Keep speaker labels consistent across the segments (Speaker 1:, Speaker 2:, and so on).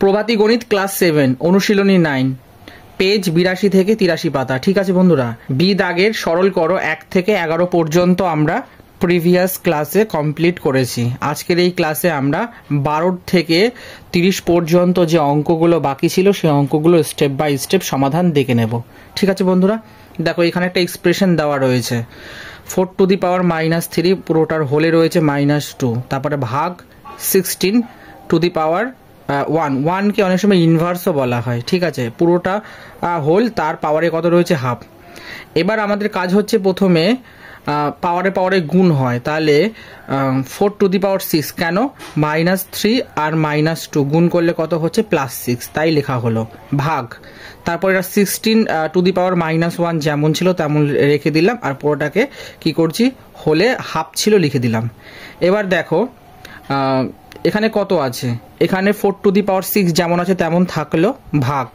Speaker 1: প্রভাতী গণিত ক্লাস 7 অনুশীলনী 9 পেজ 82 থেকে 83 পাতা। ঠিক আছে বন্ধুরা, বি দাগের সরল করো 1 থেকে 11 পর্যন্ত আমরা প্রিভিয়াস ক্লাসে কমপ্লিট করেছি। আজকের এই ক্লাসে আমরা 12 থেকে 30 পর্যন্ত যে অঙ্কগুলো বাকি ছিল সেই অঙ্কগুলো স্টেপ বাই স্টেপ সমাধান দেখে নেব। ঠিক আছে বন্ধুরা, দেখো এখানে একটা এক্সপ্রেশন দেওয়া রয়েছে 4 টু দি পাওয়ার -3, পুরোটার হোলে রয়েছে -2, তারপরে ভাগ 16 টু দি পাওয়ার 1 কে অনেক সময় ইনভার্সও বলা হয়। ঠিক আছে, পুরোটা হোল, তার পাওয়ারে কত রয়েছে হাফ। এবার আমাদের কাজ হচ্ছে প্রথমে পাওয়ারে গুণ হয়, তাহলে 4 টু দি পাওয়ার 6 কেন, -3 আর -2 গুণ করলে কত হচ্ছে +6, তাই লেখা হলো। ভাগ, তারপর এটা 16 টু দি পাওয়ার -1 যেমন ছিল তেমন রেখে দিলাম, আর পুরোটাকে কি করছি হলে হাফ ছিল লিখে দিলাম। এবার দেখো এখানে কত আছে, এখানে 4 টু দি পাওয়ার 6 যেমন আছে তেমন থাকলো, ভাগ।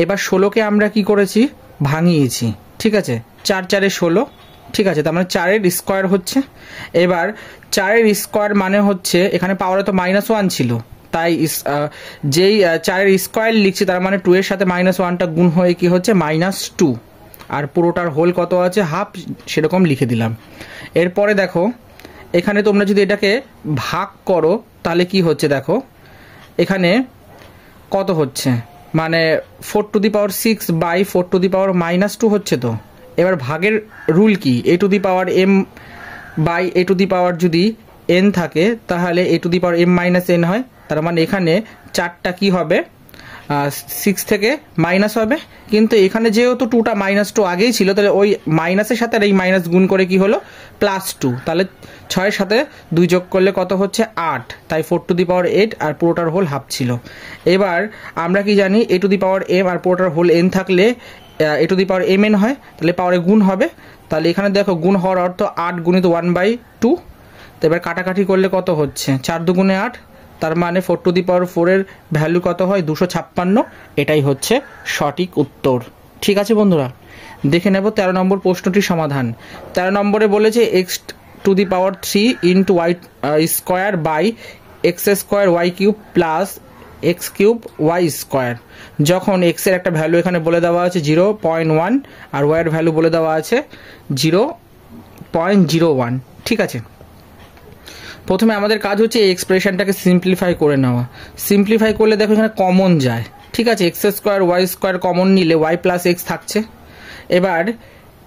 Speaker 1: এবার 16কে আমরা কি করেছি ভাঙিয়েছি। ঠিক আছে, 4 4 16, ঠিক আছে, তার মানে 4-এর স্কোয়ার হচ্ছে। এবার 4-এর স্কোয়ার মানে হচ্ছে এখানে পাওয়ারে তো -1 ছিল, তাই যেই 4-এর স্কোয়ার লিখছি তার মানে 2 এর সাথে -1টা গুণ হয়ে কি হচ্ছে -2, আর পুরোটার হোল কত আছে হাফ, সেরকম লিখে দিলাম। এরপরে দেখো এখানে তোমরা যদি এটাকে ভাগ করো তাহলে কি হচ্ছে, দেখো এখানে কত হচ্ছে, মানে 4 to the power 6 by 4 to the power -2 হচ্ছে। তো এবার ভাগের রুল কি, a to the power m by a to the power যদি n থাকে তাহলে a to the power m - n হয়, তার মানে এখানে 4টা কি হবে 6 থেকে মাইনাস হবে, কিন্তু এখানে যেহেতু 2টা -2 আগেই ছিল তাহলে ওই মাইনাসের সাথে আর এই মাইনাস গুণ করে কি হলো +2, তাহলে 6-এর সাথে 2 যোগ করলে কত হচ্ছে 8, তাই 4 টু দি পাওয়ার 8 আর পুরোটার হোল হাফ ছিল। এবার আমরা কি জানি a to the power m আর পুরোটার হোল n থাকলে a to the power mn হয়, তাহলে পাওয়ারে গুণ হবে। তাহলে এখানে দেখো গুণ হওয়ার অর্থ 8 গুণিত 1/2, তো এবার কাটাকাটি করলে কত হচ্ছে 4 দুগুণে 8, তার মানে 4 টু দি পাওয়ার 4 এর ভ্যালু কত হয় 256, এটাই হচ্ছে সঠিক উত্তর। ঠিক আছে বন্ধুরা, দেখে নেব 13 নম্বর প্রশ্নটির সমাধান। 13 নম্বরে বলেছে x to the power 3 into y square by x square y cube plus x cube y square. যখন x এর একটা ভ্যালু এখানে বলে দেওয়া আছে 0.1 আর y এর ভ্যালু বলে দেওয়া আছে 0.01। ঠিক আছে, প্রথমে আমাদের কাজ হচ্ছে এই এক্সপ্রেশনটাকে সিম্পলিফাই করে নেওয়া। সিম্পলিফাই করলে দেখো এখানে কমন যায়। ঠিক আছে, x square y square common নিলে y প্লাস এক্স থাকছে। এবার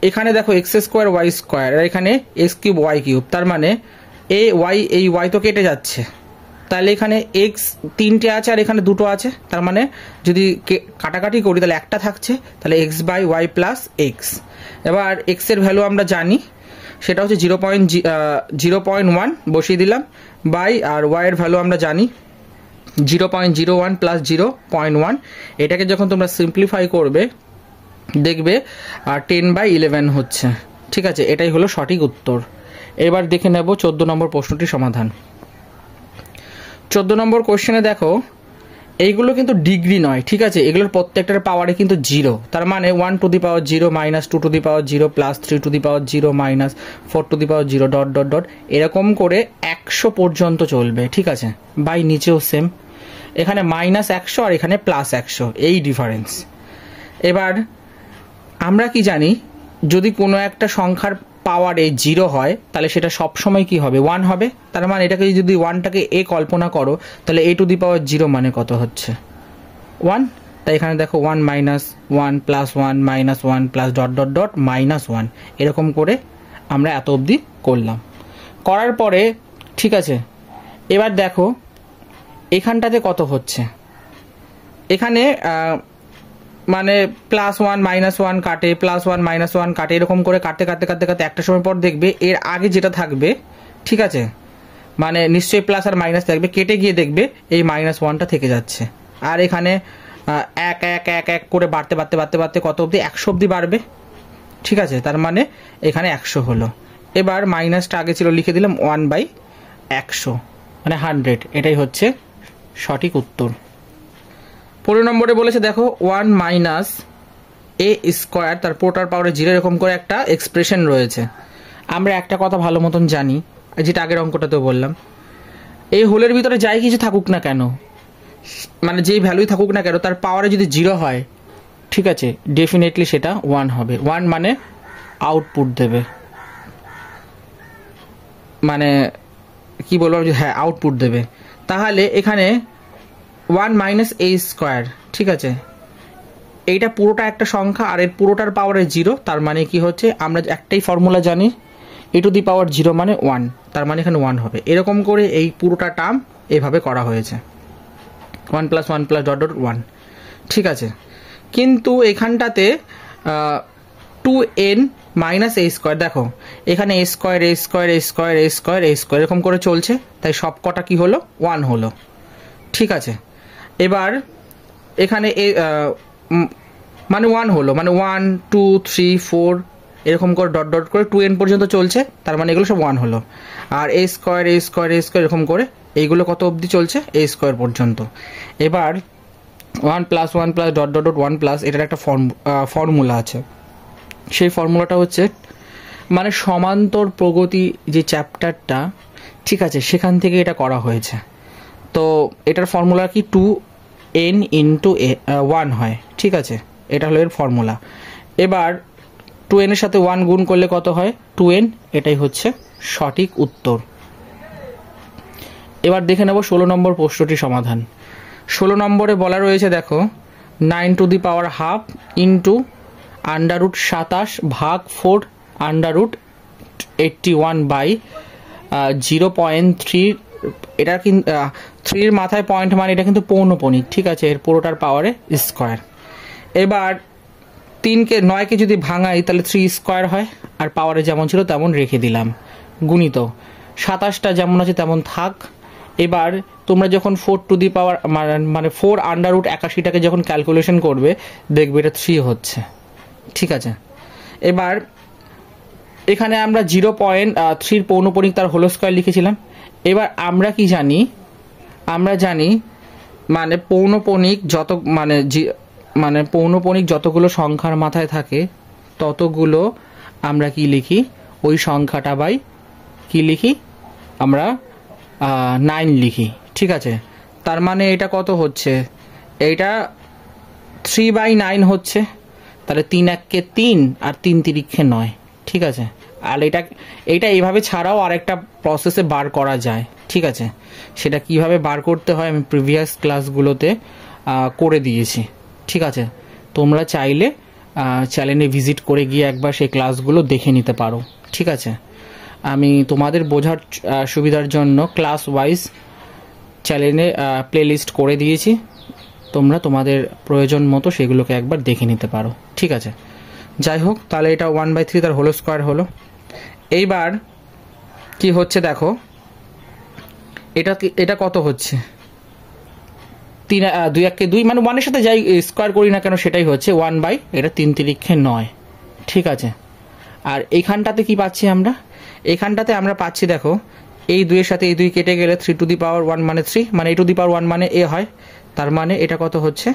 Speaker 1: এখানে দেখো এক্স স্কোয়ার ওয়াই স্কোয়ার আর এখানে এক্স কিউব ওয়াই কিউব, তার মানে এই ওয়াই তো কেটে যাচ্ছে, তাহলে এখানে এক্স 3টে আছে আর এখানে 2টো আছে, তার মানে যদি কাটাকাটি করি তাহলে একটা থাকছে, তাহলে x by y plus x. এবার এক্স এর ভ্যালু আমরা জানি সেটা হচ্ছে 0.1 বসিয়ে দিলাম, বাই আর ওয়াই এর ভ্যালু আমরা জানি 0.01 প্লাস 0.1। এটাকে যখন তোমরা সিম্পলিফাই করবে দেখবে 10/11 হচ্ছে। ঠিক আছে, এটাই হলো সঠিক উত্তর। এবার দেখে নেব 14 নম্বর প্রশ্নটির সমাধান। 14 নম্বর কোশ্চেনে দেখো এইগুলো কিন্তু ডিগ্রি নয়। ঠিক আছে, এগুলোর প্রত্যেকটার পাওয়ারে কিন্তু 0, তার মানে 1 to the power 0 -2 to the power 0 plus 3 to the power 0 -4 to the power 0 dot dot dot এরকম করে 100 পর্যন্ত চলবে। ঠিক আছে, বাই নিচেও সেম, এখানে -100 আর এখানে +100, এই ডিফারেন্স। এবার আমরা কি জানি যদি কোনো একটা সংখ্যার পাওয়ারে 0 হয় তাহলে সেটা সবসময় কি হবে 1 হবে, তার মানে এটাকে যদি 1টাকে a কল্পনা করো তাহলে a টু দি পাওয়ার 0 মানে কত হচ্ছে 1, তাই এখানে দেখো 1 -1 plus 1 -1 plus dot dot dot -1, এরকম করে আমরা এত অবধি করলাম। করার পরে ঠিক আছে, এবার দেখো এখানটাতে কত হচ্ছে, এখানে মানে +1 -1 কাটে, +1 -1 কাটে, এরকম করে কাটতে কাটতে কাটতে কাটতে একটা সময় পর দেখবে এর আগে যেটা থাকবে, ঠিক আছে, মানে নিশ্চয়ই প্লাস আর মাইনাস থাকবে, কেটে গিয়ে দেখবে এই -1টা থেকে যাচ্ছে, আর এখানে 1 1 1 1 করে বাড়তে বাড়তে বাড়তে বাড়তে কত অবধি 100 অবধি বাড়বে। ঠিক আছে, তার মানে এখানে 100 হলো। এবার মাইনাসটা আগে ছিল লিখে দিলাম 1/100 মানে 100, এটাই হচ্ছে সঠিক উত্তর। 15 নম্বরে বলেছে দেখো 1 মাইনাস a স্কোয়ার তার পুরোটার পাওয়ারে 0 এরকম করে একটা এক্সপ্রেশন রয়েছে। আমরা একটা কথা ভালো মতন জানি, যেটা আগের অঙ্কটাতেও বললাম, এই হোলের ভিতরে যাই কিছু থাকুক না কেন মানে যেই ভ্যালুই থাকুক না কেন তার পাওয়ারে যদি 0 হয়, ঠিক আছে, ডেফিনেটলি সেটা 1 হবে। 1 মানে আউটপুট দেবে, মানে কি বলবো, হ্যাঁ আউটপুট দেবে। তাহলে এখানে 1 মাইনাস a স্কোয়ার, ঠিক আছে, এইটা পুরোটা একটা সংখ্যা আর এর পুরোটার পাওয়ারে 0, তার মানে কি হচ্ছে, আমরা একটাই ফর্মুলা জানি, এ টু দি পাওয়ার 0 মানে 1, তার মানে এখানে 1 হবে। এরকম করে এই পুরোটা টার্ম এভাবে করা হয়েছে, 1 প্লাস 1 প্লাস ডট ডট 1, ঠিক আছে। কিন্তু এখানটাতে 2n মাইনাস a স্কোয়ার, দেখো এখানে a square a square a square a square a square এরকম করে চলছে, তাই সব কটা কি হলো, 1 হলো, ঠিক আছে। এবার এখানে মানে 1 হলো, মানে 1 2 3 4 এরকম করে ডট ডট করে 2n পর্যন্ত চলছে, তার মানে এগুলো সব 1 হলো। আর a square a square a square এরকম করে এইগুলো কত অবধি চলছে, a স্কোয়ার পর্যন্ত। এবার 1 plus 1 plus dot dot dot 1 plus, এটার একটা ফর্মুলা আছে। সেই ফর্মুলাটা হচ্ছে, মানে সমান্তর প্রগতি যে চ্যাপ্টারটা, ঠিক আছে, সেখান থেকে এটা করা হয়েছে। তো এটার ফর্মুলা কি, 2n ইন্টু 1 হয়, ঠিক আছে, এটা হলো এর ফর্মুলা। এবার 2n এর সাথে 1 গুণ করলে কত হয়, 2n, এটাই হচ্ছে সঠিক উত্তর। এবার দেখে নেব 16 নম্বর প্রশ্নটি সমাধান। 16 নম্বরে বলা রয়েছে, দেখো 9 to the power half into under root 27 ভাগ 4 আন্ডাররুট 81 বাই 0.3, এটা কিন্তু 3 এর মাথায় পয়েন্ট, মানে এটা কিন্তু পৌনপণিক, ঠিক আছে, এর পুরোটার পাওয়ারে স্কোয়ার। এবার 3কে 9কে যদি ভাঙাই তাহলে 3 স্কোয়ার হয়, আর পাওয়ারে যেমন ছিল তেমন রেখে দিলাম, গুণিত 27টা যেমন আছে তেমন থাক। এবার তোমরা যখন 4 টু দি পাওয়ার মানে 4 আন্ডাররুট 81টাকে যখন ক্যালকুলেশন করবে দেখবে এটা 3 হচ্ছে, ঠিক আছে। এবার এখানে আমরা 0.3 পৌনপণিক তার হোল স্কোয়ার লিখেছিলাম। এবার আমরা কি জানি, আমরা জানি মানে পৌনপণিক যত মানে পৌনপণিক যতগুলো সংখ্যার মাথায় থাকে ততগুলো আমরা কি লিখি, ওই সংখ্যাটা বাই কি লিখি, আমরা 9 লিখি, ঠিক আছে। তার মানে এটা কত হচ্ছে, এইটা 3/9 হচ্ছে, তাহলে 3 1 3 আর 3 3 9, ঠিক আছে। আর এইটা এইভাবে ছাড়াও আরেকটা প্রসেসে বার করা যায়, ঠিক আছে। সেটা কিভাবে বার করতে হয় আমি প্রিভিয়াস ক্লাসগুলোতে করে দিয়েছি, ঠিক আছে। তোমরা চাইলে চ্যানেলে ভিজিট করে গিয়ে একবার সেই ক্লাসগুলো দেখে নিতে পারো, ঠিক আছে। আমি তোমাদের বোঝার সুবিধার জন্য ক্লাস ওয়াইজ চ্যানেলে প্লেলিস্ট করে দিয়েছি, তোমরা তোমাদের প্রয়োজন মতো সেগুলোকে একবার দেখে নিতে পারো, ঠিক আছে। যাই হোক, তাহলে এটা 1/3 তার হোল স্কোয়ার হলো। এইবার কি হচ্ছে দেখো, এটা কত হচ্ছে, 3 2 1 2, মানে 1 এর সাথে যাই স্কোয়ার করি না কেন সেটাই হচ্ছে 1 বাই এটা 3 3 9, ঠিক আছে। আর এইখানটাতে কি পাচ্ছি আমরা, এইখানটাতে আমরা পাচ্ছি, দেখো এই 2 এর সাথে এই 2 কেটে গেলে 3 টু দি পাওয়ার 1 মানে 3, মানে a টু দি পাওয়ার 1 মানে a হয়, তার মানে এটা কত হচ্ছে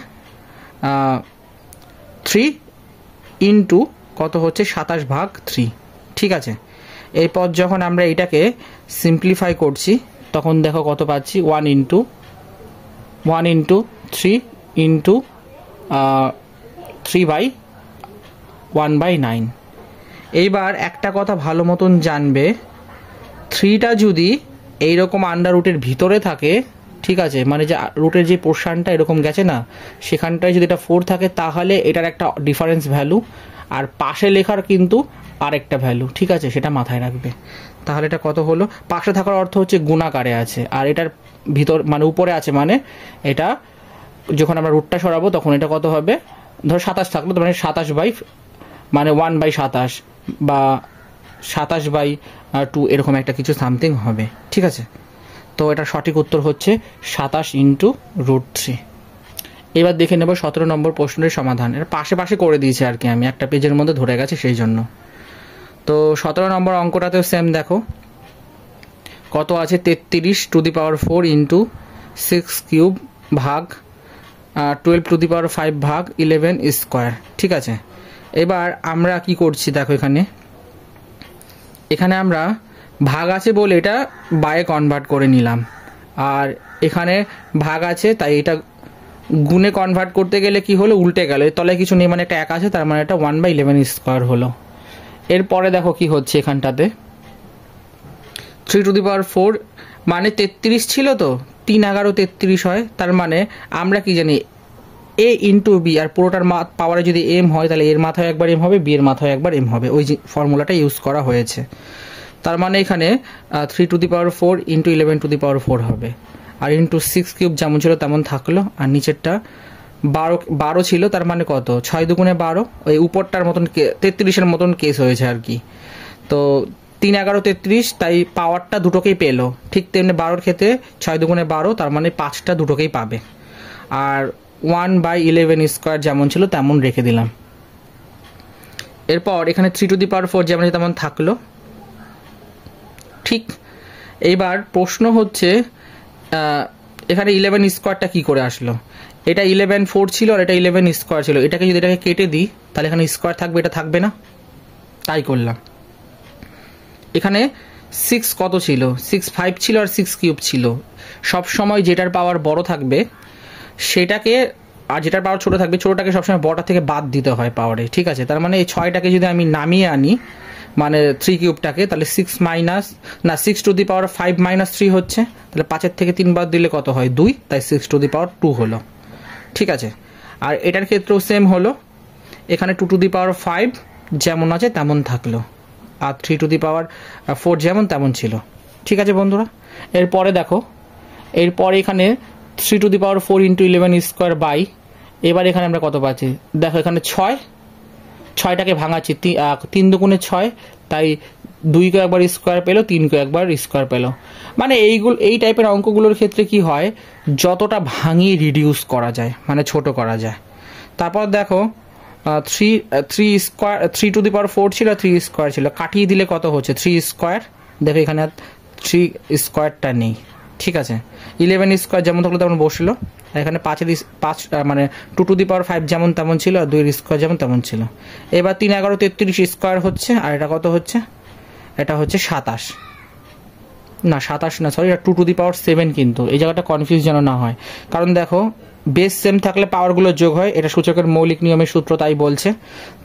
Speaker 1: 3 ইন্টু কত হচ্ছে 27 ভাগ 3, ঠিক আছে। এরপর যখন আমরা এটাকে সিম্পলিফাই করছি তখন দেখো কত পাচ্ছি, 1 ইন্টু 3 ইন্টু 3/1/9। এইবার একটা কথা ভালো মতন জানবে, 3টা যদি এইরকম আন্ডার রুটের ভিতরে থাকে, ঠিক আছে, মানে যে রুটের যে পোর্শনটা এরকম গেছে না, সেখানটায় যদি এটা 4 থাকে তাহলে এটার একটা ডিফারেন্স ভ্যালু, আর পাশে লেখার কিন্তু আরেকটা ভ্যালু, ঠিক আছে, সেটা মাথায় রাখবে। তাহলে এটা কত হলো, পাশে থাকার অর্থ হচ্ছে গুণাকারে আছে, আর এটার ভিতর মানে উপরে আছে, মানে এটা যখন আমরা রুটটা সরাবো তখন এটা কত হবে, ধরো 27 থাকলো, মানে 27 মানে 1/27 বা 27/2 এরকম একটা কিছু সামথিং হবে, ঠিক আছে। তো এটা সঠিক উত্তর হচ্ছে 27 ইন্টু √3। এবার দেখে নেব 17 নম্বর প্রশ্নের সমাধান। এটা পাশে পাশে করে দিয়েছে আর কি, আমি একটা পেজের মধ্যে ধরে গেছে সেই জন্য। তো 17 নম্বর অঙ্কটাতেও সেম, দেখো কত আছে, 33 two the power 4 into 6 cube ভাগ 12 টু দি পাওয়ার 5 ভাগ 11 স্কোয়ার, ঠিক আছে। এবার আমরা কি করছি দেখো, এখানে আমরা ভাগ আছে বলে এটা বায়ে কনভার্ট করে নিলাম, আর এখানে ভাগ আছে, তাই এটা গুণে কনভার্ট করতে গেলে কি হলো, উল্টে গেল, এর তলায় কিছু নেই মানে একটা 1 আছে, তার মানে এটা 1/11² হলো। এরপরে দেখো কি হচ্ছে এখানটাতে, 3⁴ মানে 33 ছিল তো, 3 11 33 হয়, তার মানে আমরা কি জানি a ইন্টু বি, আর পুরোটার পাওয়ারে যদি m হয় তাহলে এর মাথায় একবার m হবে, বি এর মাথায় একবার m হবে, ওই যে ফর্মুলাটা ইউজ করা হয়েছে। তার মানে এখানে 3⁴ ইন্টু 11⁴ হবে, আর ইন্টু 6³ যেমন ছিল তেমন থাকলো, আর নিচেরটা 12 ছিল, তার মানে কত, 6 দুগুণে 12, ওই উপরটার মতন 33-এর মতন কেস হয়েছে আর কি। তো 3 11 33, তাই পাওয়ারটা দুটোকেই পেলো, ঠিক তেমনি 12-র ক্ষেত্রে 6 দুগুণে 12, তার মানে 5টা দুটোকেই পাবে, আর 1/11² যেমন ছিল তেমন রেখে দিলাম। এরপর এখানে 3⁴ যেমন তেমন থাকলো, ঠিক। এইবার প্রশ্ন হচ্ছে এখানে 11² কি করে আসলো, এটা 11/4 ছিল আর এটা 11² ছিল, এটাকে যদি এটাকে কেটে দিই তাহলে এখানে স্কোয়ার থাকবে, এটা থাকবে না, তাই করলাম। এখানে 6 কত ছিল, 6 5 ছিল আর 6³ ছিল, সব সময় যেটার পাওয়ার বড় থাকবে সেটাকে, আর যেটার পাওয়ার ছোট থাকবে ছোটটাকে সবসময় বড়টা থেকে বাদ দিতে হয় পাওয়ারে, ঠিক আছে। তার মানে এই 6টাকে যদি আমি নামিয়ে আনি মানে 3³ তাহলে 6 - 3 হচ্ছে, তাহলে 5-এর থেকে 3 বাদ দিলে কত হয়, 2, তাই 6⁻² হলো, ঠিক আছে। আর এটার ক্ষেত্রেও সেম হলো, এখানে 2⁵ যেমন আছে তেমন থাকলো, আর 3⁴ যেমন তেমন ছিল, ঠিক আছে বন্ধুরা। এরপরে দেখো, এরপরে এখানে 3⁴ ইন্টু 11² বাই, এবার এখানে আমরা কত পাচ্ছি দেখো, এখানে 6টাকে ভাঙাচ্ছি, 3 দুগুণে 6, তাই 2-কে একবার স্কোয়ার পেলো, 3-কে একবার স্কোয়ার পেলো। মানে এই টাইপের অঙ্কগুলোর ক্ষেত্রে কি হয়, যতটা ভাঙিয়ে রিডিউস করা যায় মানে ছোট করা যায়। তারপর দেখো 3⁴ ছিল, 3² ছিল, কাটিয়ে দিলে কত হচ্ছে 3², দেখো এখানে 3² নেই, ঠিক আছে। 11² যেমন থাকলো তেমন বসলো, এখানে 5 মানে 2⁵ যেমন তেমন ছিল, আর 2² যেমন তেমন ছিল। এবার 3 11 33² হচ্ছে, আর এটা কত হচ্ছে, এটা হচ্ছে 27, না 27 না, সরি, এটা 2⁷, কিন্তু এই জায়গাটা কনফিউজ যেন না হয়, কারণ দেখো বেস সেম থাকলে পাওয়ারগুলো যোগ হয়, এটা সূচকের মৌলিক নিয়মের সূত্র তাই বলছে,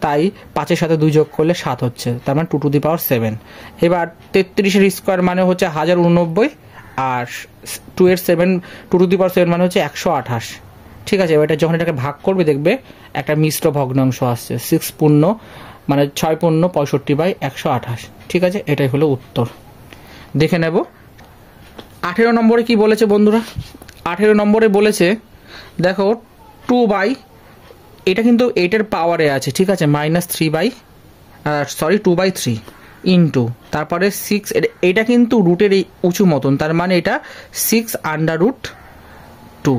Speaker 1: তাই 5-এর সাথে 2 যোগ করলে 7 হচ্ছে, তার মানে 2⁷। এবার 33-এর² মানে হচ্ছে 1089, আর 2⁷ মানে হচ্ছে 128, ঠিক আছে। এবার যখন এটাকে ভাগ করবে দেখবে একটা মিশ্র ভগ্নাংশ আসছে, 6 পূর্ণ মানে 6 পূর্ণ 65/128, ঠিক আছে। এটাই হলো উত্তর। দেখে নেব 18 নম্বরে কি বলেছে বন্ধুরা। 18 নম্বরে বলেছে দেখো 2/, এটা কিন্তু 8-এর পাওয়ারে আছে, ঠিক আছে, -2/3 ইন্টু, তারপরে 6, এটা কিন্তু রুটের এই উঁচু মতন, তার মানে এটা 6√2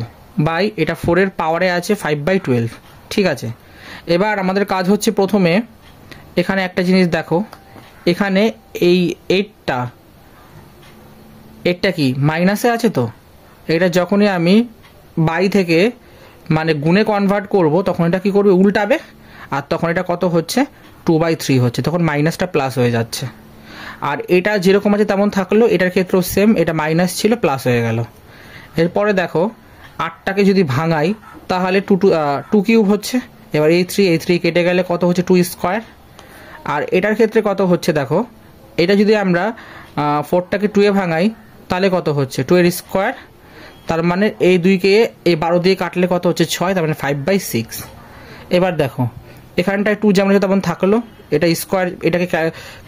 Speaker 1: বাই, এটা 4-এর পাওয়ারে আছে 5/12, ঠিক আছে। এবার আমাদের কাজ হচ্ছে প্রথমে এখানে একটা জিনিস দেখো, এখানে এই 8টা কি মাইনাসে আছে, তো এটা যখনই আমি বাই থেকে মানে গুণে কনভার্ট করব তখন এটা কি করবে, উল্টাবে, আর তখন এটা কত হচ্ছে 2/3 হচ্ছে, তখন মাইনাসটা প্লাস হয়ে যাচ্ছে। আর এটা যেরকম আছে তেমন থাকলো, এটার ক্ষেত্রেও সেম, এটা মাইনাস ছিল প্লাস হয়ে গেল। এরপরে দেখো 8টাকে যদি ভাঙাই তাহলে 2³ হচ্ছে, এবার এই 3 কেটে গেলে কত হচ্ছে 2², আর এটার ক্ষেত্রে কত হচ্ছে দেখো, এটা যদি আমরা 4টাকে 2-এ ভাঙাই তাহলে কত হচ্ছে 2² তার মানে এই 2কে এই 12 দিয়ে কাটলে কত হচ্ছে 6, তার মানে 5/6। এবার দেখো এখানটায় 2 যেমন তেমন থাকলো, এটা স্কোয়ার, এটাকে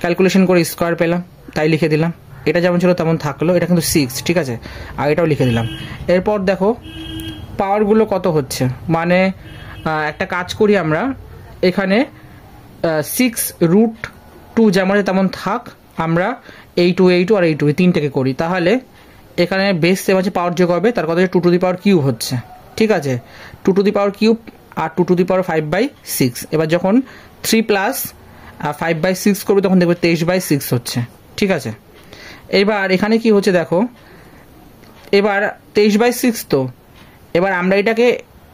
Speaker 1: ক্যালকুলেশন করে স্কোয়ার পেলাম তাই লিখে দিলাম, এটা যেমন ছিল তেমন থাকলো, এটা কিন্তু 6, ঠিক আছে, আর এটাও লিখে দিলাম। এরপর দেখো পাওয়ারগুলো কত হচ্ছে, মানে একটা কাজ করি আমরা, এখানে 6√2 যেমন তেমন থাক, আমরা এই 2 আর এই 2 তিনটাকে করি, তাহলে এখানে বেস সেম আছে, পাওয়ার যোগ হবে, তার কথা 2⁵ হচ্ছে, ঠিক আছে, 2⁵ আর 2⁵5/6। এবার যখন 3 + 5/6 করবে তখন দেখবে 23/6 হচ্ছে, ঠিক আছে। এবার এখানে কি হচ্ছে দেখো, এবার 23/6, তো এবার আমরা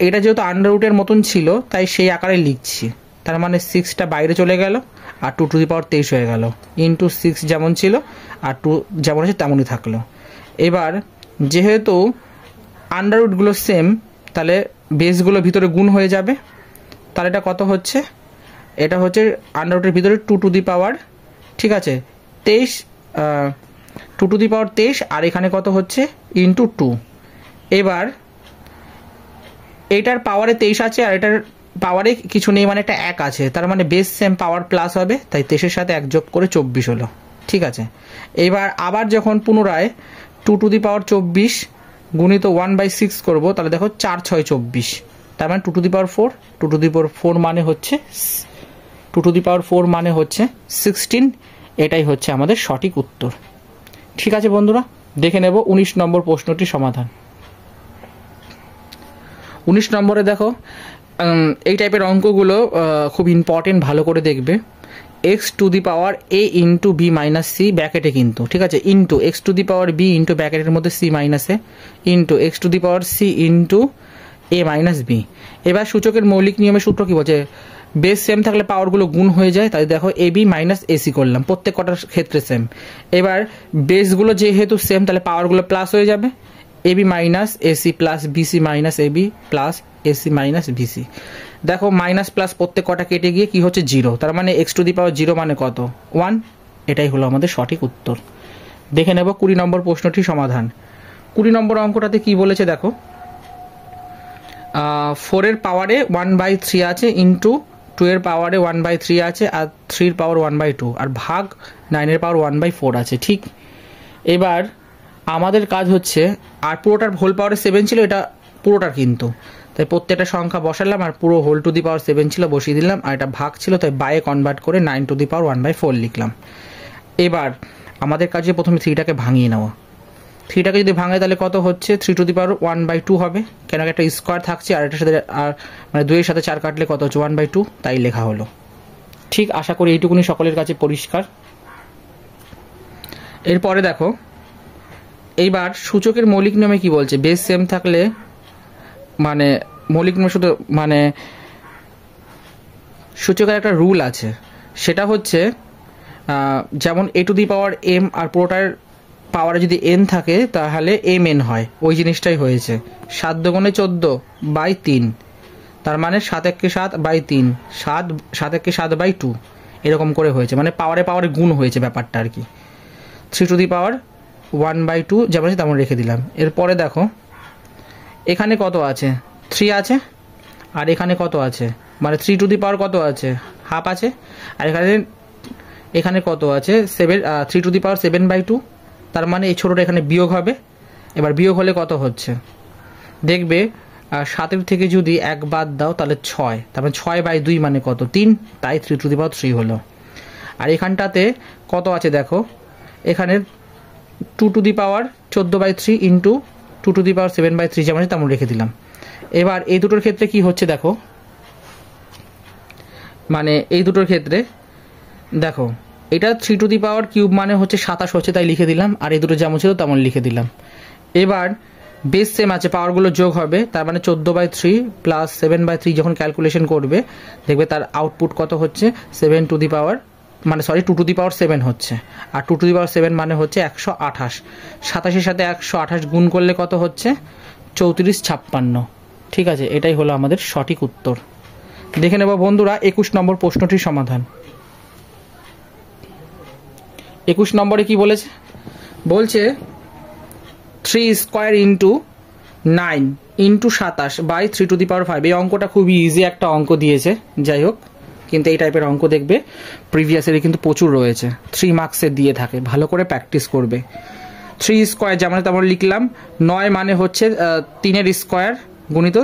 Speaker 1: এটা যেহেতু আন্ডাররুটের মতন ছিল তাই সেই আকারে লিখছি, তার মানে 6টা বাইরে চলে গেল আর 2⁵23 হয়ে গেল, ইন্টু 6 যেমন ছিল আর 2 যেমন আছে তেমনই থাকলো। এবার যেহেতু আন্ডাররুটগুলো সেম, তাহলে বেসগুলো ভিতরে গুণ হয়ে যাবে। তাহলে এটা কত হচ্ছে, এটা হচ্ছে আন্ডাররুটের ভিতরে 2 টু দি পাওয়ার, ঠিক আছে, 23, 2 টু দি পাওয়ার 23, আর এখানে কত হচ্ছে ইন্টু 2। এবার এইটার পাওয়ারে 23 আছে আর এটার পাওয়ারে কিছু নেই, মানে একটা 1 আছে, তার মানে বেস সেম, পাওয়ার প্লাস হবে, তাই 23-এর সাথে 1 যোগ করে 24 হলো, ঠিক আছে। এবার আবার যখন পুনরায় 2 টু দি পাওয়ার 24 গুণিত 1/6 করবো, তাহলে দেখো 4 6 24, তার মানে 2 to the power 4, 2 to the power 4 মানে হচ্ছে 2 টু দি পাওয়ার 4 মানে হচ্ছে 16। এটাই হচ্ছে আমাদের সঠিক উত্তর। ঠিক আছে বন্ধুরা, দেখে নেব 19 নম্বর প্রশ্নটির সমাধান। 19 নম্বরে দেখো, এই টাইপের অঙ্কগুলো খুব ইম্পর্টেন্ট, ভালো করে দেখবে। X to the power a into b minus c ব্যাকেটে কিন্তু, ঠিক আছে, into x to the power b into ব্যাকেটের মধ্যে c minus a into x to the power c into a minus b. এবার সূচকের মৌলিক নিয়মের সূত্র কি বলছে, বেস সেম থাকলে পাওয়ারগুলো গুণ হয়ে যায়, তাই দেখো এ বি মাইনাস এসি করলাম, প্রত্যেক কটার ক্ষেত্রে সেম। এবার বেসগুলো যেহেতু সেম, তাহলে পাওয়ারগুলো প্লাস হয়ে যাবে, a b minus AC plus BC minus a b plus AC minus BC. দেখো মাইনাস প্লাস প্রত্যেক কটা কেটে গিয়ে কি হচ্ছে 0, তার মানে এক্স টু দি পাওয়ার 0 মানে কত 1। এটাই হলো আমাদের সঠিক উত্তর। দেখে নেব 20 নম্বর প্রশ্নটির সমাধান। 20 নম্বর অঙ্কটাতে কি বলেছে দেখো, 4-এর পাওয়ারে 1/3 আছে ইন্টু 2-এর পাওয়ারে 1/3 আছে আর 3-এর পাওয়ার 1/2 আর ভাগ 9-এর পাওয়ার 1/4 আছে, ঠিক। এবার আমাদের কাজ হচ্ছে, আর পুরোটার হোল পাওয়ারে 7 ছিল, এটা পুরোটার কিন্তু, তাই প্রত্যেকটা সংখ্যা বসালাম আর পুরো হোল টু দি পাওয়ার 7 ছিল বসিয়ে দিলাম, আর এটা ভাগ ছিল তাই বায়ে কনভার্ট করে 9 টু দি পাওয়ার 1/4 লিখলাম। এবার আমাদের কাছে প্রথমে 3টাকে ভাঙিয়ে নেওয়া, 3টাকে যদি ভাঙায় তাহলে কত হচ্ছে 3 টু দি পাওয়ার 1/2 হবে, কেন একটা স্কোয়ার থাকছে আর এটার সাথে আর মানে 2-এর সাথে 4 কাটলে কত হচ্ছে 1/2, তাই লেখা হলো। ঠিক, আশা করি এইটুকুনি সকলের কাছে পরিষ্কার। এরপরে দেখো, এইবার সূচকের মৌলিক নিয়মে কি বলছে, বেস সেম থাকলে মানে মৌলিক নিয়ম শুধু মানে সূচকের একটা রুল আছে, সেটা হচ্ছে যেমন এ two the power M R পুরোটার পাওয়ারে যদি এন থাকে তাহলে এম এন হয়, ওই জিনিসটাই হয়েছে। 7 দুগুণে 14/3, তার মানে 7 1 7/3, 7 1 7/2 এরকম করে হয়েছে, মানে পাওয়ারে পাওয়ারে গুণ হয়েছে ব্যাপারটা আর কি। 3 টু দি পাওয়ার 1/2 যেমন আছে তেমন রেখে দিলাম। এরপরে দেখো এখানে কত আছে 3 আছে, আর এখানে কত আছে, মানে 3 টু দি পাওয়ার কত আছে হাফ আছে, আর এখানে কত আছে 7, 3 টু দি পাওয়ার 7/2, তার মানে এই ছোটোটা এখানে বিয়োগ হবে। এবার বিয়োগ হলে কত হচ্ছে দেখবে, 7-এর থেকে যদি 1 বাদ দাও তাহলে 6, তার মানে 6/2 মানে কত 3, তাই 3 টু দি পাওয়ার 3 হলো। আর এখানটাতে কত আছে দেখো, এখানে 2 to the power 14/3 into 2 to the power 7/3 যেমন তেমন রেখে দিলাম। এবার এই দুটোর ক্ষেত্রে কি হচ্ছে দেখো, মানে এই দুটোর ক্ষেত্রে দেখো এটা 3 টু দি পাওয়ার কিউব মানে হচ্ছে 27 হচ্ছে, তাই লিখে দিলাম, আর এই দুটো যেমন ছিল তেমন লিখে দিলাম। এবার বেস সেম আছে, পাওয়ারগুলো যোগ হবে, তার মানে 14/3 প্লাস 7/3 যখন ক্যালকুলেশন করবে দেখবে তার আউটপুট কত হচ্ছে 7 টু দি পাওয়ার মানে 2 টু দি পাওয়ার 7 হচ্ছে, আর 2 টু দি পাওয়ার 7 মানে হচ্ছে 128। 27-এর সাথে 128 গুণ করলে কত হচ্ছে 3456। ঠিক আছে, এটাই হলো আমাদের সঠিক উত্তর। দেখে নেব বন্ধুরা 21 নম্বর প্রশ্নটির সমাধান। 21 নম্বরে কি বলেছে, বলছে 3 square into 9 into 27/3 to the power 5। এই অঙ্কটা খুবই ইজি একটা অঙ্ক দিয়েছে, যাই হোক, কিন্তু এই টাইপের অঙ্ক দেখবে প্রিভিয়াসেরই কিন্তু প্রচুর রয়েছে, 3 মার্কসের দিয়ে থাকে, ভালো করে প্র্যাকটিস করবে। 3 স্কোয়ার যেমন তেমন লিখলাম, 9 মানে হচ্ছে 3-এর স্কোয়ার গুণিত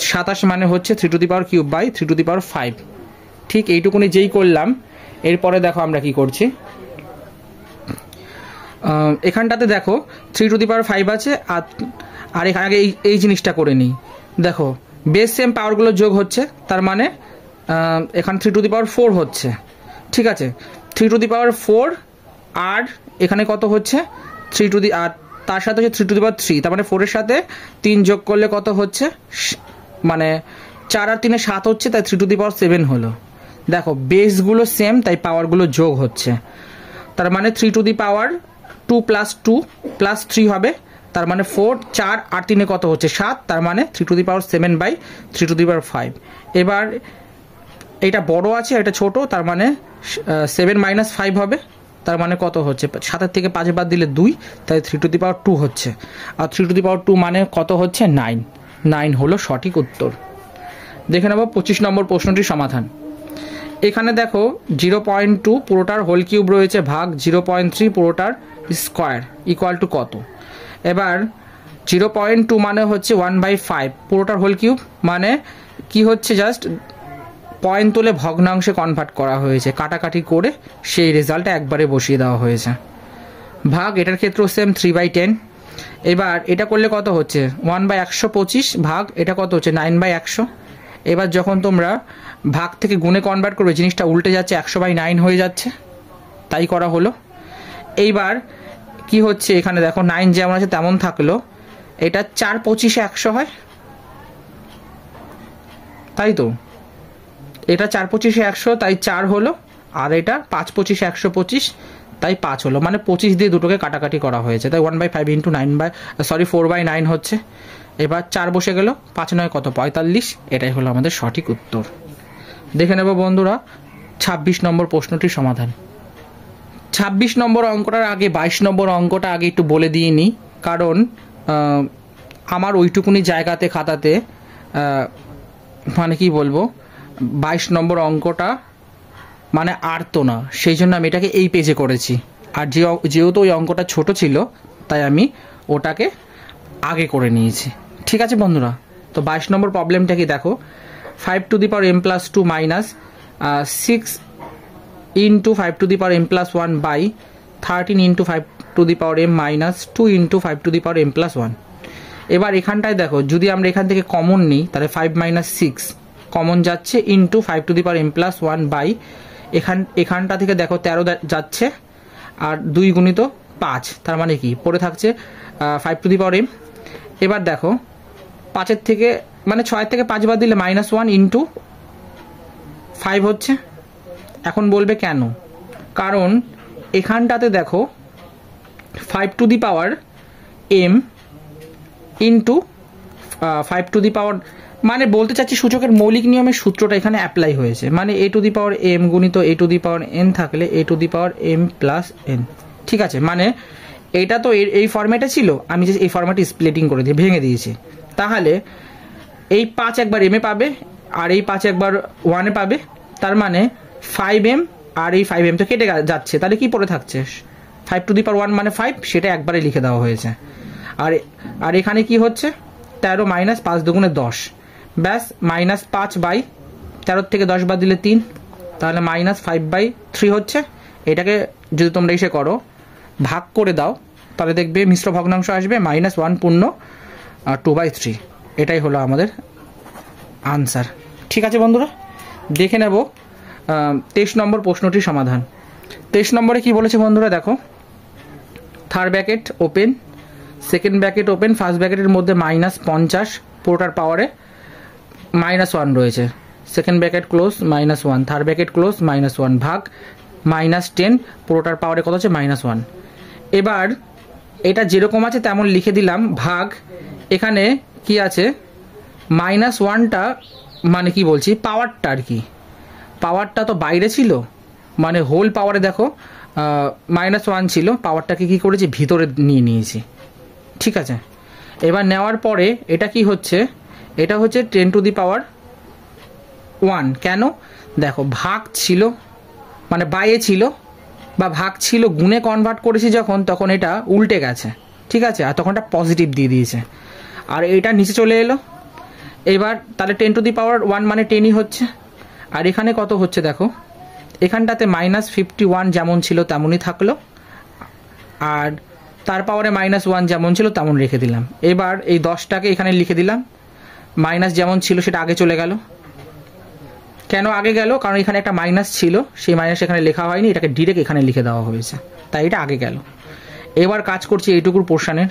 Speaker 1: 27 মানে হচ্ছে 3 to the power cube by 3 to the power 5। ঠিক এইটুকুনি যেই করলাম, এরপরে দেখো আমরা কি করছি, এখানটাতে দেখো 3 টু দি পাওয়ার 5 আছে, আর এখানে আগে এই জিনিসটা করে নিই। দেখো বেস সেম, পাওয়ারগুলো যোগ হচ্ছে, তার মানে এখানে 3 টু দি পাওয়ার 4 হচ্ছে, ঠিক আছে, 3 টু দি পাওয়ার 4, আর এখানে কত হচ্ছে 3 টু দি, আর তার সাথে হচ্ছে 3 টু দি পাওয়ার 3, তার মানে 4-এর সাথে 3 যোগ করলে কত হচ্ছে, মানে 4 আর 3-এ 7 হচ্ছে, তাই 3 টু দি পাওয়ার 7 হলো। দেখো বেসগুলো সেম, তাই পাওয়ারগুলো যোগ হচ্ছে, তার মানে 3 টু দি পাওয়ার 2 + 2 + 3 হবে, তার মানে 4, 4 আর 3 কত হচ্ছে 7, তার মানে 3^7/3^5। এবার এটা বড় আছে, এটা ছোট, তার মানে 7 - 5 হবে, তার মানে কত হচ্ছে 7 থেকে 5 বাদ দিলে 2, তাই 3^2 হচ্ছে। আর 3^2 মানে কত হচ্ছে 9। 9 হলো সঠিক উত্তর। দেখে নেব 25 নম্বর প্রশ্নটির সমাধান। এখানে দেখো 0.2 পুরোটার হোল কিউব রয়েছে ভাগ 0.3 পুরোটার স্কোয়ার ইকুয়াল টু কত। এবার 0.2 মানে হচ্ছে 1/5 পুরোটার হোল কিউব, মানে কি হচ্ছে জাস্ট পয়েন্ট তুলে ভগ্নাংশে কনভার্ট করা হয়েছে, কাটাকাটি করে সেই রেজাল্টটা একবারে বসিয়ে দেওয়া হয়েছে। ভাগ এটার ক্ষেত্রেও সেম 3/10। এবার এটা করলে কত হচ্ছে 1/125 ভাগ এটা কত হচ্ছে 9/100। এবার যখন তোমরা ভাগ থেকে গুণে কনভার্ট করবে জিনিসটা উল্টে যাচ্ছে, 100/9 হয়ে যাচ্ছে, তাই করা হলো। এইবার কি হচ্ছে এখানে দেখো 9 যেমন আছে তেমন থাকলো, এটা 4×25 100 হয়, তাই তো এটা 4×25 100 তাই 4 হলো, আর এটা 5×25 125 তাই 5 হলো, মানে 25 দিয়ে দুটোকে কাটাকাটি করা হয়েছে, তাই 1/5 × 4/9 হচ্ছে। এবার 4 বসে গেল, 5 9 কত 45, এটাই হলো আমাদের সঠিক উত্তর। দেখে নেব বন্ধুরা 26 নম্বর প্রশ্নটির সমাধান। 26 নম্বর অঙ্কটার আগে 22 নম্বর অঙ্কটা আগে একটু বলে দিয়ে নিই, কারণ আমার ওইটুকুনি জায়গাতে খাতাতে মানে কি বলবো 22 নম্বর অঙ্কটা মানে আর তো না, সেই জন্য আমি এটাকে এই পেজে করেছি। আর যেহেতু ওই অঙ্কটা ছোট ছিল তাই আমি ওটাকে আগে করে নিয়েছি। ঠিক আছে বন্ধুরা, তো 22 নম্বর প্রবলেমটা কি দেখো, 5m+2 -6 × 5m+1 /13 × 5m -2 × 5m+1। এবার এখানটায় দেখো যদি আমরা এখান থেকে কমন নিই তাহলে 5 - 6 কমন যাচ্ছে ইন্টু 5m+1 এখানটা থেকে দেখো 13 যাচ্ছে, আর 2 × 5 তার মানে কি পড়ে থাকছে 5m। এবার দেখো 5 থেকে মানে 6 থেকে 5 বাদ দিলে -1 × 5 হচ্ছে। এখন বলবে কেন, কারণ এখানটাতে দেখো 5m ইন্টু 5 মানে বলতে চাচ্ছি সূচকের মৌলিক নিয়মের সূত্রটা এখানে অ্যাপ্লাই হয়েছে, মানে a⁴m গুণিত a⁴n থাকলে a⁴m+n। ঠিক আছে, মানে এটা তো এই ফরম্যাটে ছিল, আমি যে এই ফরম্যাটে স্প্লিটিং করে দিয়ে ভেঙে দিয়েছি, তাহলে এই 5 একবার m এ পাবে আর এই 5 একবার 1 এ পাবে, তার মানে 5m আর এই 5m তো কেটে যাচ্ছে, তাহলে কি পড়ে থাকছে 5⁴ মানে 5, সেটা একবারে লিখে দেওয়া হয়েছে। আর এখানে কি হচ্ছে 13 - 5 × 10 ব্যাস -5/13 থেকে 10 বাদ দিলে 3, তাহলে -5/3 হচ্ছে। এটাকে যদি তোমরা এসে করো ভাগ করে দাও তাহলে দেখবে মিশ্র ভগ্নাংশ আসবে -1 পূর্ণ 2/3, এটাই হলো আমাদের আনসার। ঠিক আছে বন্ধুরা, দেখে নেব 23 নম্বর প্রশ্নটির সমাধান। 23 নম্বরে কি বলেছে বন্ধুরা দেখো, third bracket open, second bracket open, first ব্র্যাকেটের মধ্যে -50 পুরোটার পাওয়ারে -1 রয়েছে, second bracket close -1, third bracket close -1 ভাগ -10 পুরোটার পাওয়ারে কত হচ্ছে -1। এবার এটা যেরকম আছে তেমন লিখে দিলাম, ভাগ এখানে কি আছে -1টা মানে কি বলছি পাওয়ারটা, আর কি পাওয়ারটা তো বাইরে ছিল, মানে হোল পাওয়ারে দেখো -1 ছিল, পাওয়ারটাকে কি করেছি ভিতরে নিয়ে নিয়েছি। ঠিক আছে, এবার নেওয়ার পরে এটা কি হচ্ছে, এটা হচ্ছে 10⁻1। কেন দেখো ভাগ ছিল মানে বাইরে ছিল, বা ভাগ ছিল গুণে কনভার্ট করেছি যখন, তখন এটা উল্টে গেছে। ঠিক আছে, আর তখন এটা পজিটিভ দিয়ে দিয়েছে, আর এটা নিচে চলে এলো। এবার তাহলে 10⁻1 মানে 10ই হচ্ছে, আর এখানে কত হচ্ছে দেখো, এখানটাতে -51 যেমন ছিল তেমনই থাকলো, আর তার পাওয়ারে -1 যেমন ছিল তেমন রেখে দিলাম। এবার এই 10টাকে এখানে লিখে দিলাম, মাইনাস যেমন ছিল সেটা আগে চলে গেল। কেন আগে গেল, কারণ এখানে একটা মাইনাস ছিল, সেই মাইনাস এখানে লেখা হয়নি, এটাকে ডিরেক্ট এখানে লিখে দেওয়া হয়েছে, তাই এটা আগে গেল। এবার কাজ করছি এইটুকুর পোর্শনের।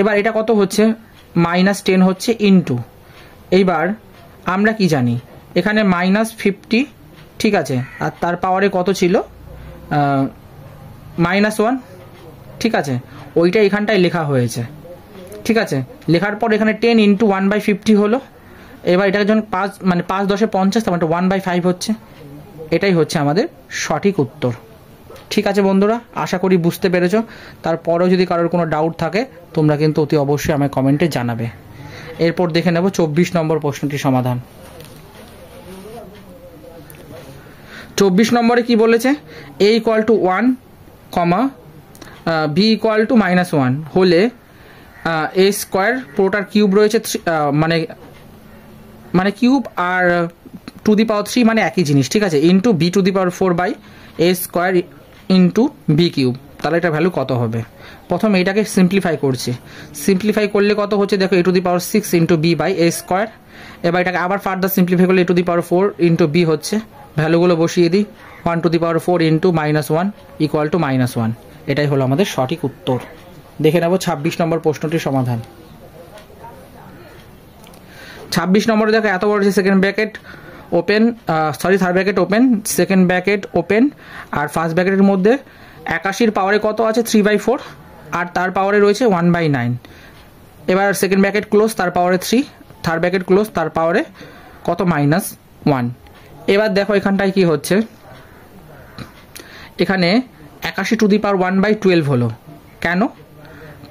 Speaker 1: এবার এটা কত হচ্ছে -10 হচ্ছে ইন্টু, এইবার আমরা কি জানি এখানে -50, ঠিক আছে, আর তার পাওয়ারে কত ছিল -1, ঠিক আছে, ওইটা এখানটায় লেখা হয়েছে, ঠিক আছে, লেখার পর এখানে 10 ইন্টু 1/50 হলো। এবার এটাকে যখন 5 মানে 5 10 50, তার মানে 1/5 হচ্ছে। এটাই হচ্ছে আমাদের সঠিক উত্তর। ঠিক আছে বন্ধুরা, আশা করি বুঝতে পেরেছ। তারপরেও যদি কারোর কোনো ডাউট থাকে তোমরা কিন্তু অতি অবশ্যই আমায় কমেন্টে জানাবে। এরপর দেখে নেব 24 নম্বর প্রশ্নটির সমাধান। 24 নম্বরে কি বলেছে, a equal to 1, b equal to -1 হলে a স্কোয়ার পুরোটার কিউব রয়েছে, মানে cube R two the power 3 মানে একই জিনিস, ঠিক আছে, into b to the power 4 by a square into b cube. তাহলে এটা ভ্যালু কত হবে? প্রথম এইটাকে সিম্পলিফাই করছি, সিম্পলিফাই করলে কত হচ্ছে দেখো, a to the power 6 into b by a square. এবার এটাকে আবার ফার্দার সিম্পলিফাই করলে a to the power 4 into b হচ্ছে, ভ্যালুগুলো বসিয়ে দিই, 1 to the power 4 into -1 equal to -1। এটাই হলো আমাদের সঠিক উত্তর। দেখে নেব 26 নম্বর প্রশ্নটির সমাধান। 26 নম্বরে দেখো এত বড় হচ্ছে second bracket open, third bracket open, second bracket open, আর ফার্স্ট ব্র্যাকেটের মধ্যে 81 পাওয়ারে কত আছে 3/4, আর তার পাওয়ারে রয়েছে 1/9। এবার সেকেন্ড ব্র্যাকেট ক্লোজ, তার পাওয়ারে 3, থার্ড ব্র্যাকেট ক্লোজ, তার পাওয়ারে কত -1। এবার দেখো এখানটায় কি হচ্ছে, এখানে 81 টু দি পাওয়ার 1/12 হলো। কেন?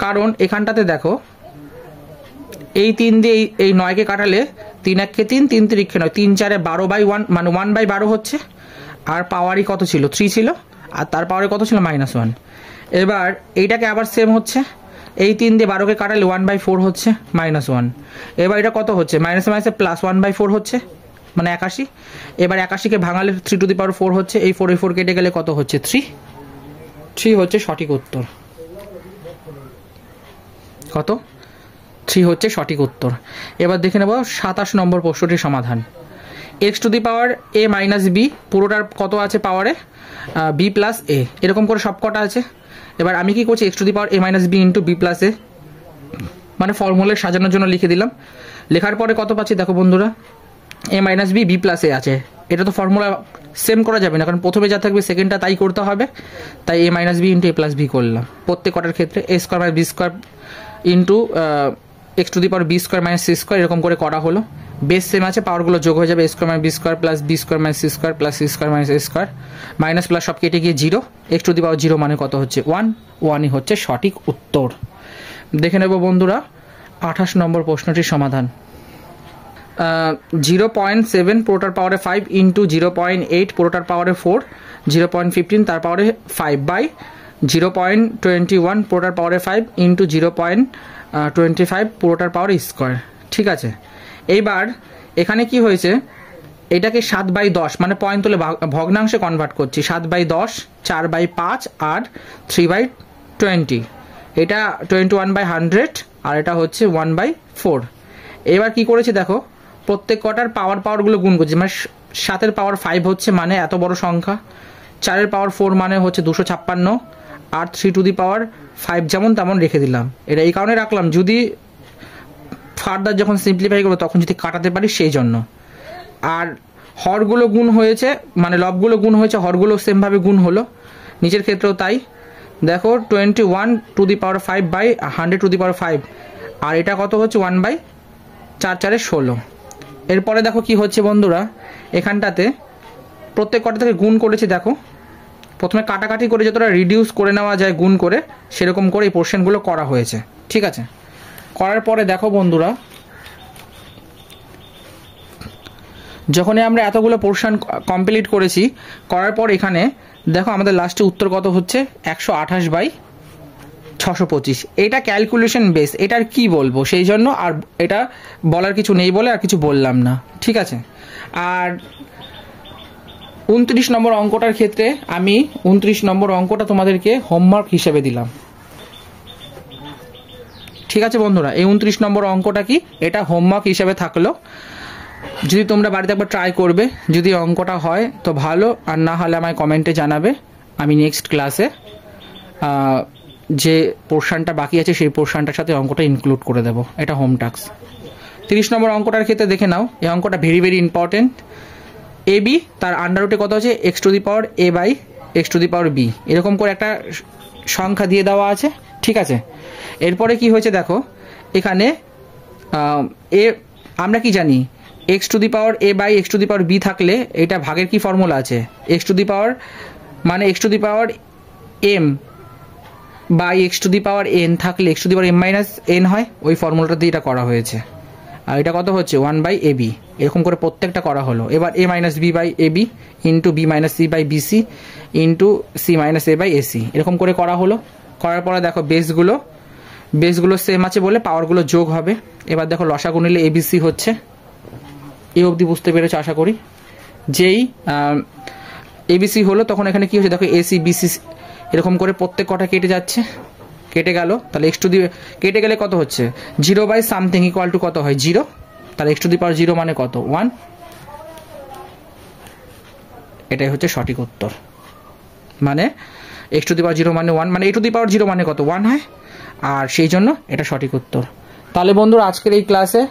Speaker 1: কারণ এখানটাতে দেখো এই 3 দিয়ে এই 9কে কাটালে 3 1 3, 3 3 9, 3 4 12/1 মানে 1/12 হচ্ছে। আর পাওয়ারই কত ছিল 3 ছিল, আর তার পাওয়ারে কত ছিল -1। এবার এইটাকে আবার সেম হচ্ছে, এই 3 দিয়ে 12কে কাটালে 1/4 হচ্ছে -1। এবার এটা কত হচ্ছে মাইনাসে মাইনাসে প্লাস 1/4 হচ্ছে মানে 81। এবার 81কে ভাঙালে 3 টু দি পাওয়ার 4 হচ্ছে, এই 4 কেটে গেলে কত হচ্ছে 3 হচ্ছে সঠিক উত্তর। কত? 3 হচ্ছে সঠিক উত্তর। এবার দেখে নেব 27 নম্বর প্রশ্নটির সমাধান। x to the power a minus b পুরোটার কত আছে পাওয়ারে b প্লাস a, এরকম করে সব কটা আছে। এবার আমি কি করছি, x to the power a minus b into b plus a মানে ফর্মুলা সাজানোর জন্য লিখে দিলাম। লেখার পরে কত পাচ্ছি দেখো বন্ধুরা, a minus b b plus a আছে। এটা তো ফর্মুলা সেম করা যাবে না, কারণ প্রথমে যা থাকবে সেকেন্ডটা তাই করতে হবে। তাই a minus b into a plus b করলাম প্রত্যেক কটার ক্ষেত্রে। a square minus b square into x to the power b square minus c square, এরকম করে করা হলো। বেস সেম আছে, পাওয়ারগুলো যোগ হয়ে যাবে, a square minus b square plus b square minus c square plus c square minus a square, minus plus সব কেটে গিয়ে 0। x টু দি পাওয়ার 0 মানে কত হচ্ছে 1ই হচ্ছে সঠিক উত্তর। দেখে নেব বন্ধুরা 28 নম্বর প্রশ্নটির সমাধান। 0.7 পুরোটার পাওয়ারে 5 ইন্টু 0.8 পুরোটার পাওয়ারে 4, 0.15 তার পাওয়ারে 5 বাই 0.21 পুরোটার পাওয়ারে 5 ইন্টু 0.25 পুরোটার পাওয়ার স্কোয়ার। ঠিক আছে, এইবার এখানে কি হয়েছে, এটাকে 7/10 মানে পয়েন্ট তুলে ভগ্নাংশে কনভার্ট করছি। 7/10, 4/5 আর 3/20। এটা 21/100 আর এটা হচ্ছে 1/4। এবার কি করেছি দেখো, প্রত্যেক কটার পাওয়ারগুলো গুণ করছি। মানে 7-এর পাওয়ার 5 হচ্ছে মানে এত বড় সংখ্যা, 4-এর পাওয়ার 4 মানে হচ্ছে 256, আর 3 টু দি পাওয়ার 5 যেমন তেমন রেখে দিলাম। এটা এই কারণে রাখলাম যদি ফার্দার যখন সিম্পলিফাই করবো তখন যদি কাটাতে পারি সেই জন্য। আর হরগুলো গুণ হয়েছে মানে লবগুলো গুণ হয়েছে, হরগুলো সেমভাবে গুণ হলো, নিচের ক্ষেত্রেও তাই। দেখো 21 to the power 5 by 100 to the power 5, আর এটা কত হচ্ছে 1/4/16। এরপরে দেখো কি হচ্ছে বন্ধুরা, এখানটাতে প্রত্যেক কটা থেকে গুণ করেছি। দেখো প্রথমে কাটাকাটি করে যতটা রিডিউস করে নেওয়া যায় গুণ করে, সেরকম করে এই পোর্শনগুলো করা হয়েছে। ঠিক আছে, করার পরে দেখো বন্ধুরা, যখনই আমরা এতগুলো পোর্শন কমপ্লিট করেছি, করার পর এখানে দেখো আমাদের লাস্টে উত্তর কত হচ্ছে 128/625। এটা ক্যালকুলেশন বেস, এটার কি বলবো সেই জন্য আর এটা বলার কিছু নেই বলে আর কিছু বললাম না। ঠিক আছে, আর 29 নম্বর অঙ্কটার ক্ষেত্রে আমি 29 নম্বর অঙ্কটা তোমাদেরকে হোমওয়ার্ক হিসেবে দিলাম। ঠিক আছে বন্ধুরা, এই 29 নম্বর অঙ্কটা কি, এটা হোমওয়ার্ক হিসেবে থাকলো। যদি তোমরা বাড়িতে একবার ট্রাই করবে, যদি অঙ্কটা হয় তো ভালো, আর না হলে আমায় কমেন্টে জানাবে। আমি নেক্সট ক্লাসে যে পোর্শনটা বাকি আছে সেই পোর্শনটার সাথে অঙ্কটা ইনক্লুড করে দেবো। এটা হোম টাস্ক। 30 নম্বর অঙ্কটার ক্ষেত্রে দেখে নাও, এই অঙ্কটা very very important. A b তার আন্ডার রুটে কত আছে x to the power a by x to the power b, এরকম করে একটা সংখ্যা দিয়ে দেওয়া আছে। ঠিক আছে, এরপরে কি হয়েছে দেখো, এখানে এ আমরা কি জানি x to the power a by x to the power b থাকলে এটা ভাগের কি ফর্মুলা আছে, এক্স টু দি পাওয়ার মানে x to the power m by x to the power n থাকলে x to the power m minus n হয়, ওই ফর্মুলাটা দিয়ে এটা করা হয়েছে। আর এটা কত হচ্ছে 1 বাই এ বি, এরকম করে প্রত্যেকটা করা হলো। এবার a minus b by a b into b minus c by BC into c minus a by AC, এরকম করে করা হলো। করার পরে দেখো বেসগুলো সেম আছে বলে পাওয়ারগুলো যোগ হবে। এবার দেখো লসাগু নিলে এবিসি হচ্ছে, এই অবধি বুঝতে পেরেছো আশা করি। যেই এবিসি হলো তখন এখানে কি হচ্ছে দেখো এসি বিসি এরকম করে প্রত্যেক কটা কেটে যাচ্ছে, কেটে গেল। তাহলে এক্স টু দি কেটে গেলে কত হচ্ছে 0 বাই সামথিং ইকুয়াল টু কত হয় 0। তাহলে এক্স টু দি পাওয়ার 0 মানে কত 1। এটাই হচ্ছে সঠিক উত্তর। মানে এক্স টু দি পাওয়ার 0 মানে 1, মানে এ টু দি পাওয়ার 0 মানে কত 1 হয়, আর সেই জন্য এটা সঠিক উত্তর। তাহলে বন্ধুরা আজকের এই ক্লাসে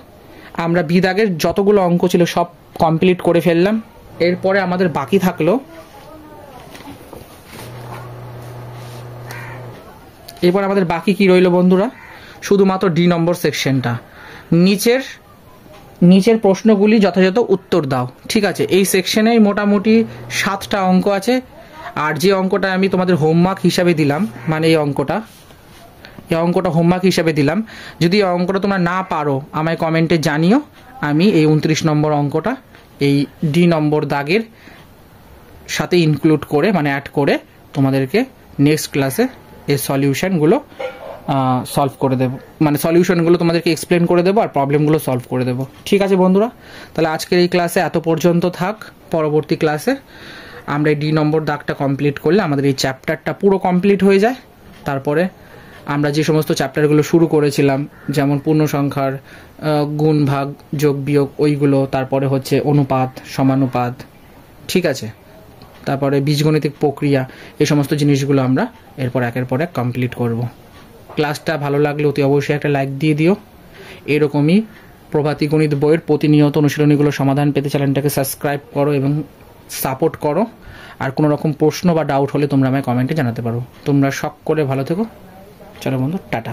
Speaker 1: আমরা বি দাগের যতগুলো অঙ্ক ছিল সব কমপ্লিট করে ফেললাম। এরপরে আমাদের বাকি থাকলো এরপর আমাদের বাকি কি রইল বন্ধুরা, শুধুমাত্র ডি নম্বর সেকশনটা। নিচের প্রশ্নগুলি যথাযথ উত্তর দাও, ঠিক আছে। এই সেকশনে মোটামুটি 7টা অঙ্ক আছে। আর যে অঙ্কটা আমি তোমাদের হোমওয়ার্ক হিসাবে দিলাম, মানে এই অঙ্কটা হোমওয়ার্ক হিসাবে দিলাম, যদি এই অঙ্কটা তোমরা না পারো আমায় কমেন্টে জানিও, আমি এই 29 নম্বর অঙ্কটা এই ডি নম্বর দাগের সাথে ইনক্লুড করে মানে অ্যাড করে তোমাদেরকে নেক্সট ক্লাসে এই সলিউশনগুলো সলভ করে দেবো, মানে সলিউশনগুলো তোমাদেরকে এক্সপ্লেন করে দেবো আর প্রবলেমগুলো সলভ করে দেবো, ঠিক আছে বন্ধুরা। তাহলে আজকের এই ক্লাসে এত পর্যন্ত থাক। পরবর্তী ক্লাসে আমরা এই ডি নম্বর দাগটা কমপ্লিট করলে আমাদের এই চ্যাপ্টারটা পুরো কমপ্লিট হয়ে যায়। তারপরে আমরা যে সমস্ত চ্যাপ্টারগুলো শুরু করেছিলাম, যেমন পূর্ণ সংখ্যার গুণ ভাগ যোগ বিয়োগ ওইগুলো, তারপরে হচ্ছে অনুপাত সমানুপাত, ঠিক আছে, তারপরে বীজগণিতিক প্রক্রিয়া, এই সমস্ত জিনিসগুলো আমরা এরপর একের পর এক কমপ্লিট করব। ক্লাসটা ভালো লাগলে অতি অবশ্যই একটা লাইক দিয়ে দিও। এরকমই প্রভাতী গণিত বইয়ের প্রতিনিয়ত অনুশীলনীগুলো সমাধান পেতে চ্যানেলটাকে সাবস্ক্রাইব করো এবং সাপোর্ট করো। আর কোনো রকম প্রশ্ন বা ডাউট হলে তোমরা আমায় কমেন্টে জানাতে পারো। তোমরা শখ করে ভালো থেকো। চলো বন্ধু, টাটা।